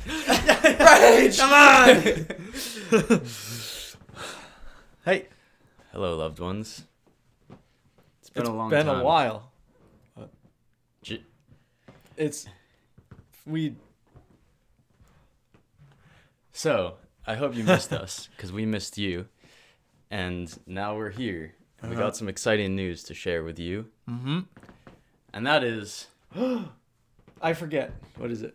Rage! Come on! Hey. Hello, loved ones. It's been It's a long been time. a while. J- We So, I hope you missed us, because we missed you. And now we're here. And we got some exciting news to share with you. Mm-hmm. And that is, I forget. What is it?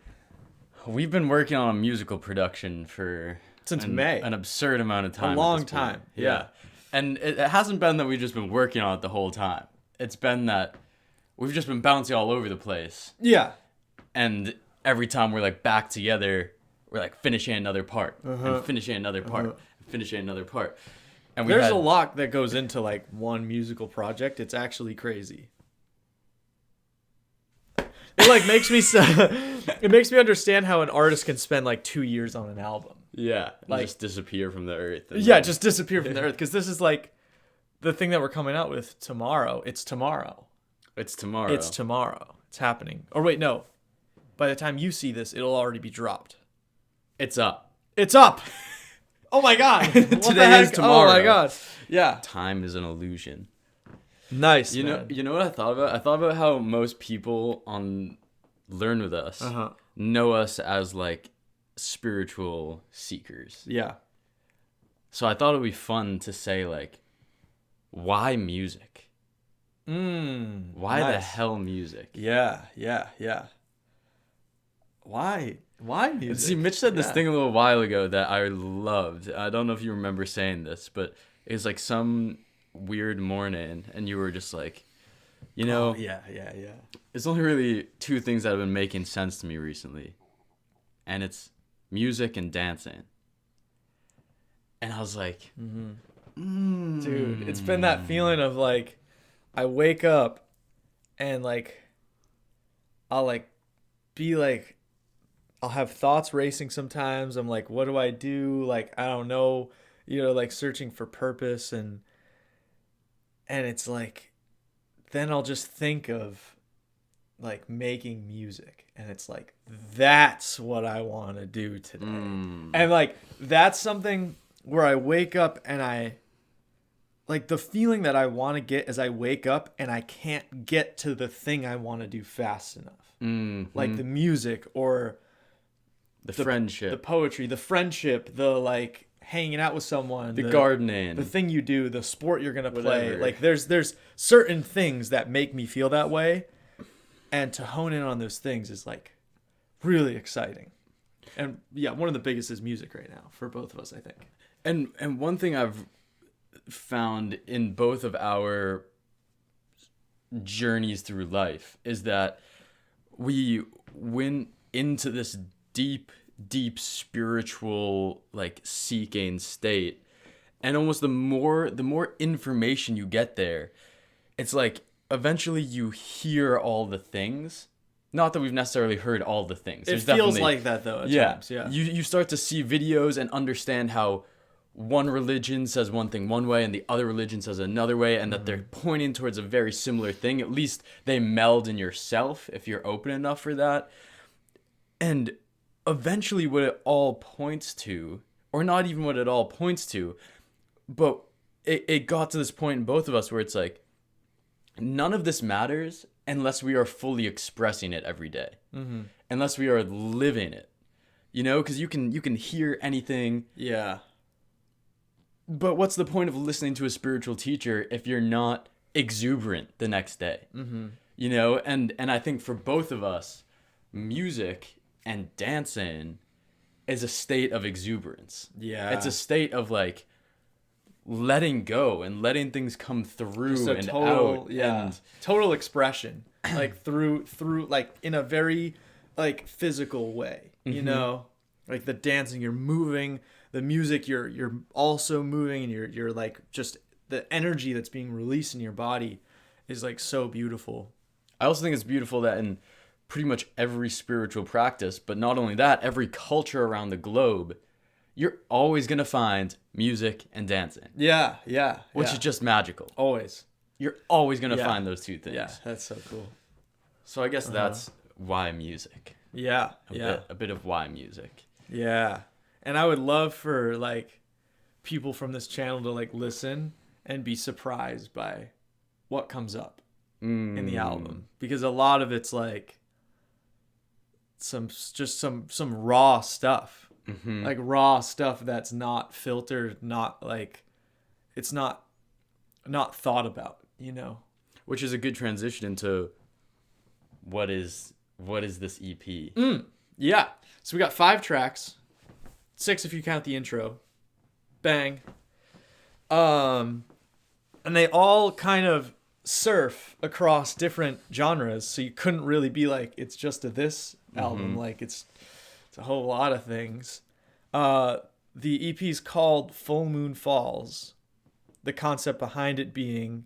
we've been working on a musical production for Since May. an absurd amount of time. A at long this point. time. Yeah. And it hasn't been that we've just been working on it the whole time. It's been that we've just been bouncing all over the place. Yeah. And every time we're like back together, we're like finishing another part and finishing another part and finishing another part. And There's a lot that goes into like one musical project. It's actually crazy. It like makes me it makes me understand how an artist can spend like 2 years on an album. Yeah, Like- just disappear from the earth. And Yeah, then- just disappear from the earth because this is like the thing that we're coming out with tomorrow. It's tomorrow. it's tomorrow. It's tomorrow. It's happening. Or wait, no. By the time you see this, it'll already be dropped. It's up. It's up. Oh my god. What the Today is heck? tomorrow. Oh my god. Yeah. Time is an illusion. Nice. You man. know what I thought about? I thought about how most people on Learn With Us know us as like spiritual seekers. Yeah. So I thought it would be fun to say like, why music? Why the nice. hell music? Yeah. Why music? See, Mitch said this Yeah. thing a little while ago that I loved. I don't know if you remember saying this, but it was like some weird morning, and you were just like, you know, Oh, yeah. it's only really two things that have been making sense to me recently, and it's music and dancing. And I was like, Dude, it's been that feeling of like I wake up and like I'll like be like I'll have thoughts racing sometimes. I'm like, what do I do? Like, I don't know, like searching for purpose and it's like then I'll just think of like making music and it's like that's what I want to do today. And like that's something where I wake up and I like the feeling that I want to get as I wake up and I can't get to the thing I want to do fast enough. Like the music or the friendship, the poetry, the friendship, the like hanging out with someone, the gardening, the thing you do, the sport you're going to play. Whatever. Like there's certain things that make me feel that way. And to hone in on those things is like really exciting. And yeah, one of the biggest is music right now for both of us, I think. And one thing I've found in both of our journeys through life is that we went into this deep spiritual like seeking state, and almost the more information you get there, it's like eventually you hear all the things. Not that we've necessarily heard all the things. It There's feels definitely- like that though at times. Yeah. You start to see videos and understand how one religion says one thing one way and the other religion says another way, and that they're pointing towards a very similar thing. At least they meld in yourself if you're open enough for that. And eventually what it all points to, or not even what it all points to, but it got to this point in both of us where it's like, none of this matters unless we are fully expressing it every day. Unless we are living it. Because you can hear anything. Yeah. But what's the point of listening to a spiritual teacher if you're not exuberant the next day? And I think for both of us, music and dancing is a state of exuberance. Yeah. It's a state of like letting go and letting things come through Just a and total, out. yeah, And total expression, like through like in a very like physical way, like the dancing, you're moving, the music, you're also moving, and you're like just the energy that's being released in your body is like so beautiful. I also think it's beautiful that in pretty much every spiritual practice, but not only that, every culture around the globe, you're always going to find music and dancing. Yeah, Which is just magical. always. You're always going to Yeah. find those two things. Yeah, that's so cool. So I guess that's why music. Yeah. Yeah. A bit of why music. Yeah. And I would love for like people from this channel to like listen and be surprised by what comes up in the album, because a lot of it's like some raw stuff. Like raw stuff that's not filtered, not like it's not thought about, you know. Which is a good transition into what is this EP? Yeah. So we got 5 tracks. 6 if you count the intro. Bang. And they all kind of surf across different genres, so you couldn't really be like it's just a this album. Like it's a whole lot of things. The EP is called Full Moon Falls. The concept behind it being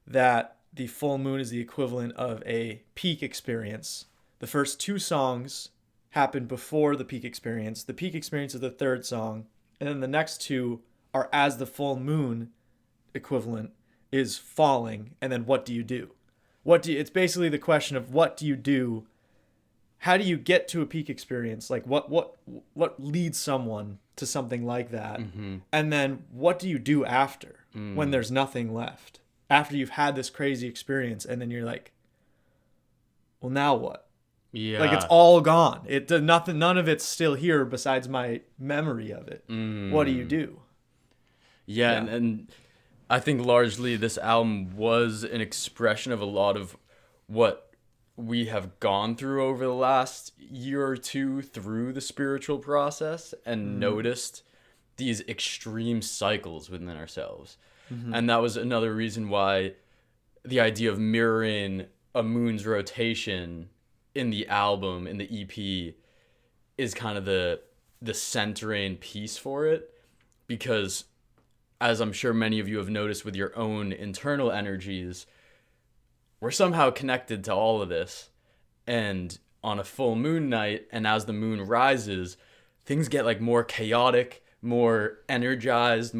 that the full moon is the equivalent of a peak experience. The first 2 songs happen before the peak experience. The peak experience is the 3rd song, and then the next 2 are as the full moon equivalent is falling, and then what do you do? It's basically the question of what do you do? How do you get to a peak experience? Like what leads someone to something like that? And then what do you do after when there's nothing left? After you've had this crazy experience, and then you're like, well, now what? Yeah. Like it's all gone. None of it's still here besides my memory of it. What do you do? Yeah. And I think largely this album was an expression of a lot of what we have gone through over the last year or two through the spiritual process, and noticed these extreme cycles within ourselves. And that was another reason why the idea of mirroring a moon's rotation in the album, in the EP, is kind of the centering piece for it. Because, as I'm sure many of you have noticed with your own internal energies, we're somehow connected to all of this. And on a full moon night, and as the moon rises, things get like more chaotic, more energized,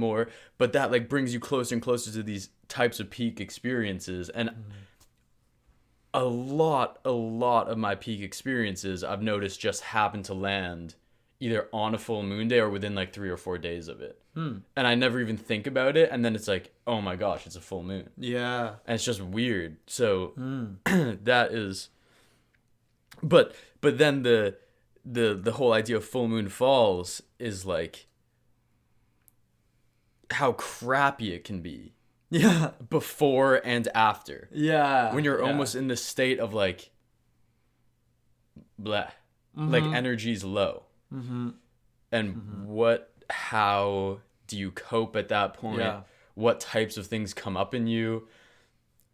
but that like brings you closer and closer to these types of peak experiences. And a lot of my peak experiences I've noticed just happen to land either on a full moon day or within like 3 or 4 days of it. And I never even think about it, and then it's like, oh my gosh, it's a full moon. Yeah. And it's just weird. So that is, but then the whole idea of Full Moon Falls is like how crappy it can be. Yeah. Before and after. Yeah. When you're almost in the state of like, bleh. Like energy's low. And how do you cope at that point? Yeah. What types of things come up in you?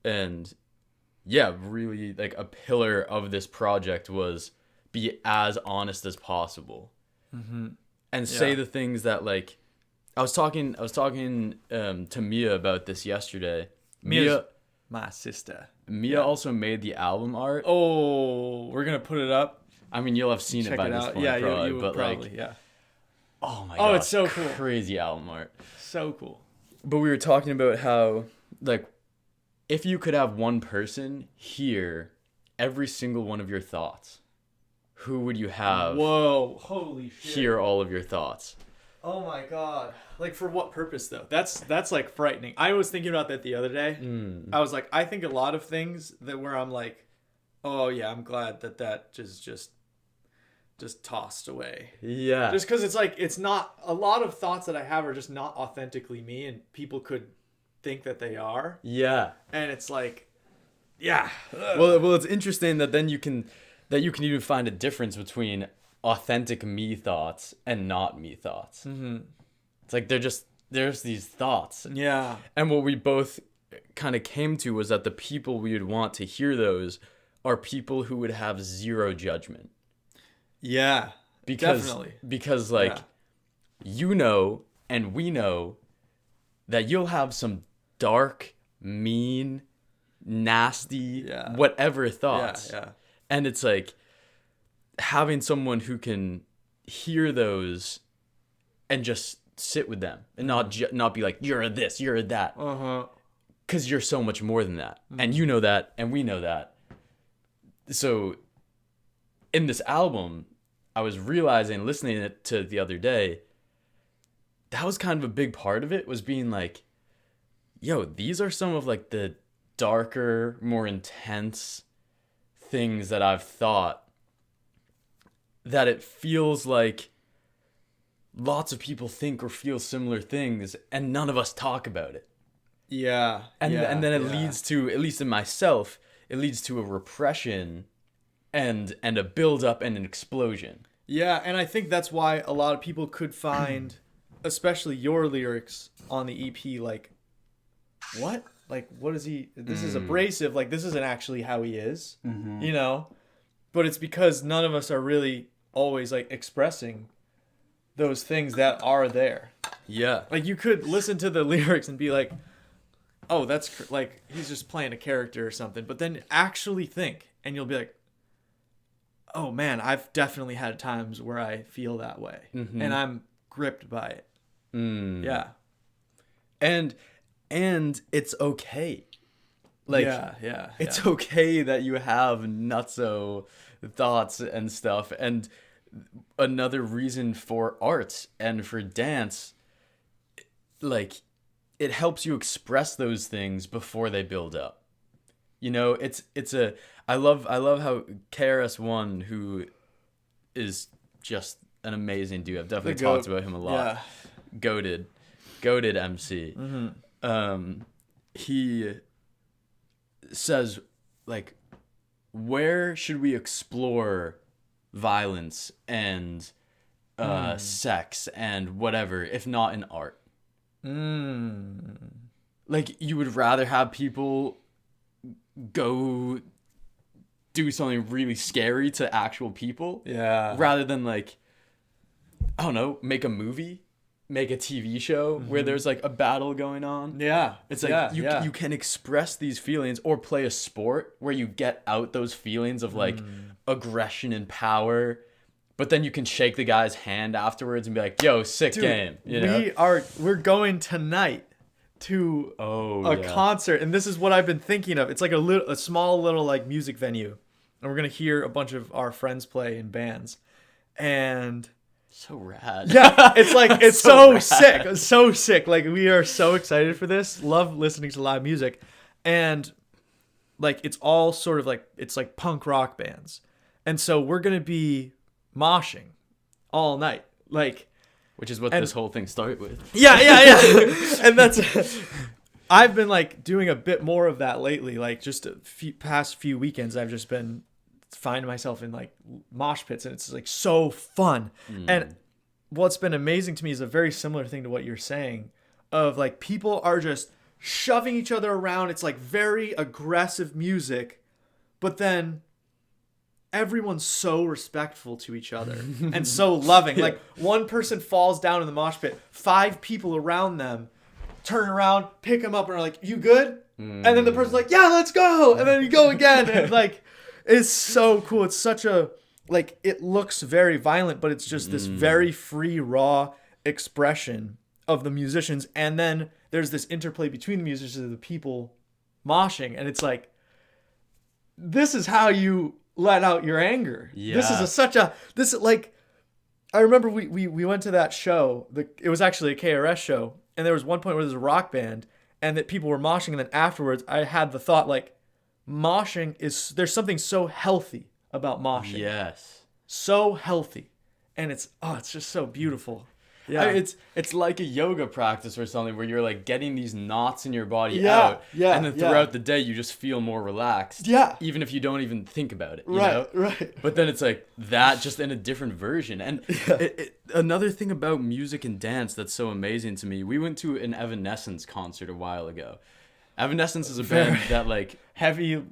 And yeah, really like a pillar of this project was be as honest as possible. And say the things that like, I was talking to Mia about this yesterday. Mia, my sister. Mia also made the album art. Oh, we're gonna put it up. I mean, you'll have seen Check it by it this out. point, Yeah, probably, you would but probably, like, yeah. oh my Oh, gosh, it's so cool. Crazy album art. So cool. But we were talking about how, like, if you could have one person hear every single one of your thoughts, who would you have Whoa, holy shit. hear all of your thoughts? Oh my god. Like for what purpose though? That's like frightening. I was thinking about that the other day. I was like, I think a lot of things that where I'm like, oh yeah, I'm glad that just tossed away. Yeah. Just because it's like it's not a lot of thoughts that I have are just not authentically me, and people could think that they are. Yeah. And it's like, yeah. Well, it's interesting that then you can even find a difference between authentic me thoughts and not me thoughts. It's like there's these thoughts. Yeah. And what we both kind of came to was that the people we would want to hear those are people who would have zero judgment. Yeah. Definitely. Because like, you know, and we know that you'll have some dark, mean, nasty, whatever thoughts. Yeah. And it's like having someone who can hear those and just sit with them and not be like, you're a this, you're a that. Because you're so much more than that. And you know that, and we know that. So in this album, I was realizing, listening it to the other day, that was kind of a big part of it, was being like, yo, these are some of like the darker, more intense things that I've thought, that it feels like lots of people think or feel similar things and none of us talk about it. Yeah. And then it leads to, at least in myself, it leads to a repression and a build up and an explosion. Yeah, and I think that's why a lot of people could find, especially your lyrics on the EP, like, what? Like, what is he? This is abrasive. Like, this isn't actually how he is, you know? But it's because none of us are really always, like, expressing those things that are there. Yeah. Like, you could listen to the lyrics and be like, oh, that's, like, he's just playing a character or something. But then actually think, and you'll be like, oh, man, I've definitely had times where I feel that way. And I'm gripped by it. Yeah. And it's okay. Like, it's okay that you have nutso thoughts and stuff. And another reason for art and for dance, like, it helps you express those things before they build up. You know, I love how KRS-One, who is just an amazing dude. I've definitely talked about him a lot. Yeah. Goated MC. He says, like, where should we explore violence and sex and whatever, if not in art? Like, you would rather have people go do something really scary to actual people, rather than, like, I don't know, make a movie, make a TV show where there's like a battle going on. It's like you can express these feelings, or play a sport where you get out those feelings of like aggression and power, but then you can shake the guy's hand afterwards and be like, yo, sick game. You know? We're going tonight to a concert, and this is what I've been thinking of. It's like a small little like music venue, and we're gonna hear a bunch of our friends play in bands, and so rad. Yeah, it's like it's so sick. It's so sick. Like, we are so excited for this. Love listening to live music, and like it's all sort of like, it's like punk rock bands, and so we're gonna be moshing all night, like. Which is what this whole thing started with. Yeah. And that's, I've been like doing a bit more of that lately. Like, just past few weekends, I've just been finding myself in like mosh pits, and it's like so fun. And what's been amazing to me is a very similar thing to what you're saying, of like people are just shoving each other around. It's like very aggressive music, but then everyone's so respectful to each other and so loving. Like, one person falls down in the mosh pit, 5 people around them turn around, pick him up, and are like, you good? And then the person's like, yeah, let's go. And then you go again. And like, it's so cool. It's such a, like, it looks very violent, but it's just this very free, raw expression of the musicians. And then there's this interplay between the musicians and the people moshing. And it's like, this is how you let out your anger. This is like, I remember we went to that show. It was actually a KRS show, and there was one point where there's a rock band, and that people were moshing, and then afterwards I had the thought, like, there's something so healthy about moshing. Yes. So healthy. And it's just so beautiful. Yeah. It's like a yoga practice or something, where you're like getting these knots in your body out. And then throughout the day you just feel more relaxed. Even if you don't even think about it. You know? Right. But then it's like that, just in a different version. And another thing about music and dance that's so amazing to me, we went to an Evanescence concert a while ago. Evanescence is a band that, like, heavy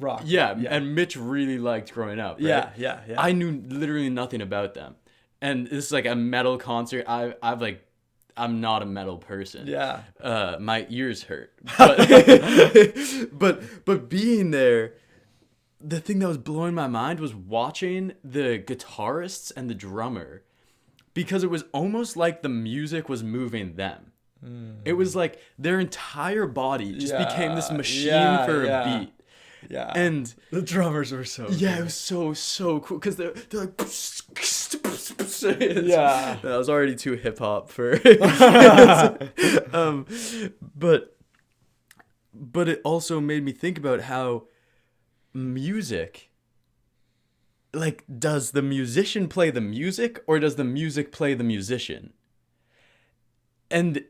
rock. Yeah, and Mitch really liked growing up. Right? Yeah. I knew literally nothing about them. And this is like a metal concert. I'm not a metal person. Yeah. My ears hurt. But being there, the thing that was blowing my mind was watching the guitarists and the drummer, because it was almost like the music was moving them. It was like their entire body just became this machine for a beat. Yeah. And the drummers were so yeah, good. it was so cool because they're like Yeah. I was already too hip hop for but it also made me think about how music, like, does the musician play the music or does the music play the musician? And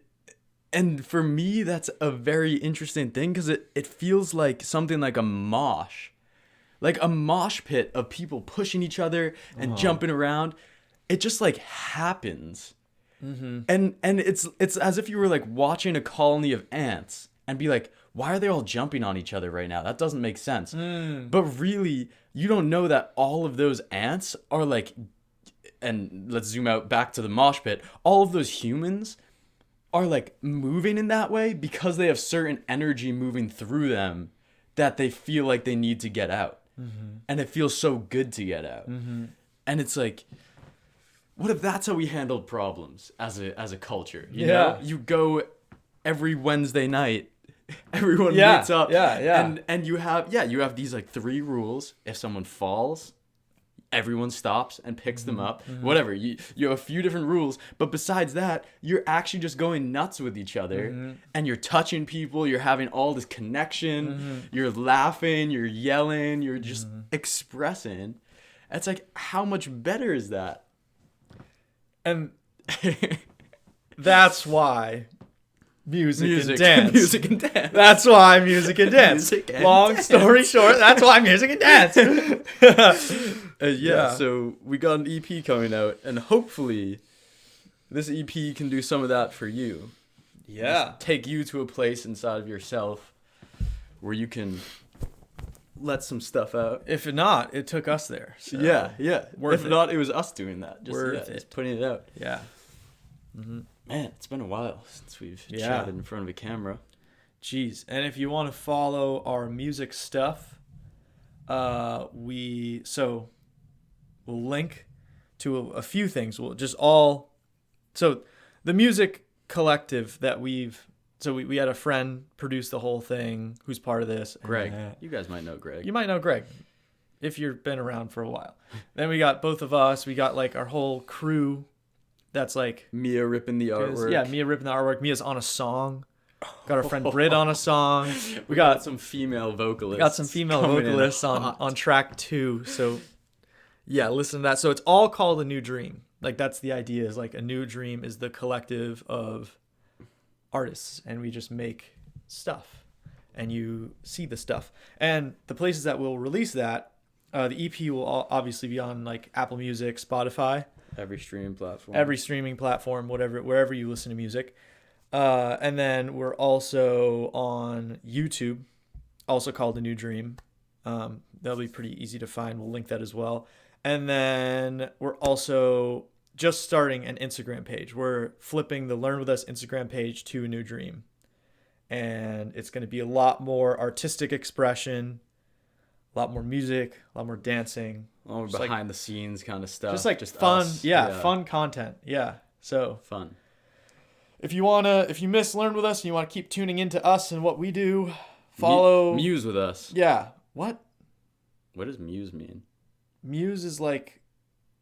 for me, that's a very interesting thing because it feels like something like a mosh. Like a mosh pit of people pushing each other and jumping around. It just like happens. Mm-hmm. And it's as if you were like watching a colony of ants and be like, why are they all jumping on each other right now? That doesn't make sense. But really, you don't know that all of those ants are like, and let's zoom out back to the mosh pit, all of those humans are like moving in that way because they have certain energy moving through them that they feel like they need to get out. Mm-hmm. And it feels so good to get out. Mm-hmm. And it's like, what if that's how we handled problems as a culture? You know? You go every Wednesday night, everyone meets up. And you have these like 3 rules. If someone falls, everyone stops and picks them up. Whatever. You have a few different rules, but besides that, you're actually just going nuts with each other, and you're touching people, you're having all this connection, you're laughing, you're yelling, you're just expressing. It's like, how much better is that? And that's why music and dance. Music and dance. That's why music and dance. Long story short, that's why music and dance. So we got an EP coming out, and hopefully this EP can do some of that for you. Yeah. Just take you to a place inside of yourself where you can let some stuff out. If not, it took us there. So. Yeah. Worth if not, it was us doing that. Just putting it out. Yeah. Mm-hmm. Man, it's been a while since we've chatted in front of a camera. Jeez. And if you want to follow our music stuff, we'll link to a few things. We'll just so the music collective that we had a friend produce the whole thing who's part of this. Greg. You guys might know Greg. You might know Greg if you've been around for a while. Then we got both of us. We got like our whole crew. That's like Mia ripping the artwork. Yeah, Mia ripping the artwork. Mia's on a song. Got our friend Britt on a song. We got some female vocalists. Got some female vocalists on track 2. So yeah, listen to that. So it's all called A New Dream. Like that's the idea, is like A New Dream is the collective of artists, and we just make stuff and you see the stuff. And the places that will release that, the EP will obviously be on like Apple Music, Spotify, every streaming platform, wherever you listen to music. And then we're also on YouTube, also called A New Dream. That'll be pretty easy to find. We'll link that as well. And then we're also just starting an Instagram page. We're flipping the Learn With Us Instagram page to A New Dream. And it's going to be a lot more artistic expression, a lot more music, a lot more dancing. All behind the scenes kind of stuff. Just fun. Fun content. Yeah. So fun. If you miss Learn With Us and you want to keep tuning into us and what we do, follow Muse with us. Yeah. What does muse mean? Muse is like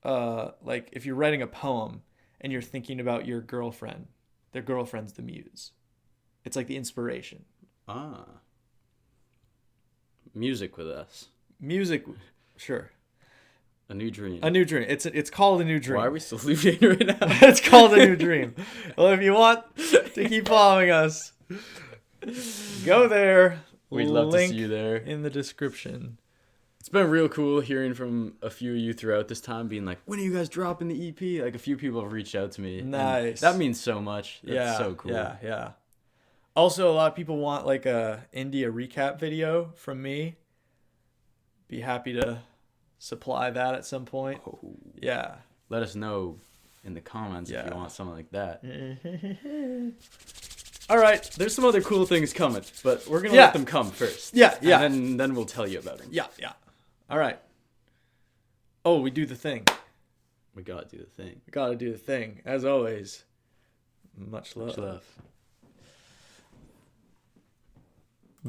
if you're writing a poem and you're thinking about your girlfriend, their girlfriend's the muse. It's like the inspiration. Music with us. Music, sure. A New Dream. A New Dream. It's called A New Dream. Why are we still leaving right now? It's called A New Dream. Well, if you want to keep following us, go there. We'd love to see you there. In the description. It's been real cool hearing from a few of you throughout this time, being like, when are you guys dropping the EP? Like, a few people have reached out to me. Nice. That means so much. That's so cool. Yeah. Also, a lot of people want like a India recap video from me. Be happy to supply that at some point. Oh. Yeah. Let us know in the comments if you want something like that. All right. There's some other cool things coming, but we're going to let them come first. Yeah. And then we'll tell you about them. Yeah. All right. Oh, we do the thing. We got to do the thing. We got to do the thing. As always, much love. Much love.